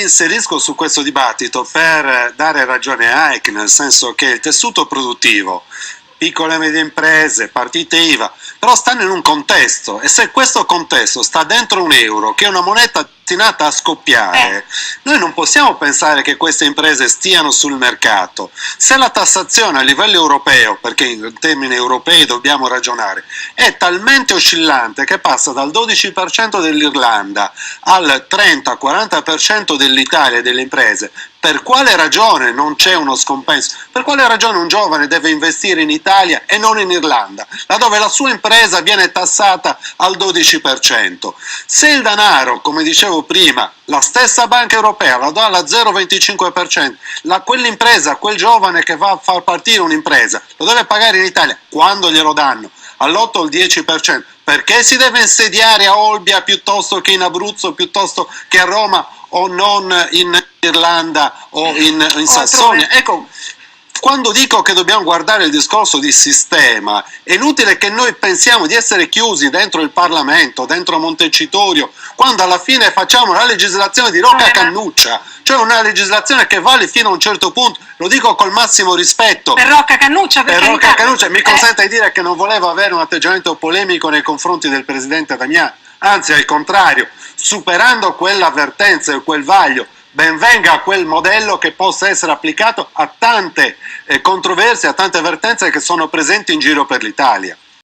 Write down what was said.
inserisco su questo dibattito per dare ragione a Hayek, nel senso che il tessuto produttivo, piccole e medie imprese, partite IVA, però stanno in un contesto, e se questo contesto sta dentro un euro, che è una moneta destinata a scoppiare, noi non possiamo pensare che queste imprese stiano sul mercato. Se la tassazione a livello europeo, perché in termini europei dobbiamo ragionare, è talmente oscillante che passa dal 12% dell'Irlanda al 30-40% dell'Italia e delle imprese, per quale ragione non c'è uno scompenso? Per quale ragione un giovane deve investire in Italia e non in Irlanda, laddove la sua impresa viene tassata al 12%? Se il denaro, come dicevo prima, la stessa Banca Europea la dà alla 0,25%, quell'impresa, quel giovane che va a far partire un'impresa, lo deve pagare in Italia, quando glielo danno? All'8 o al 10%. Perché si deve insediare a Olbia piuttosto che in Abruzzo, piuttosto che a Roma, o non in Irlanda o in Sassonia? Ecco, quando dico che dobbiamo guardare il discorso di sistema, è inutile che noi pensiamo di essere chiusi dentro il Parlamento, dentro Montecitorio, quando alla fine facciamo la legislazione di Rocca Cannuccia, cioè una legislazione che vale fino a un certo punto, lo dico col massimo rispetto. Per Rocca Cannuccia, per Rocca Cannuccia, mi consente di dire che non volevo avere un atteggiamento polemico nei confronti del presidente Damiani, anzi al contrario, superando quell'avvertenza e quel vaglio, ben venga quel modello che possa essere applicato a tante controversie, a tante avvertenze che sono presenti in giro per l'Italia.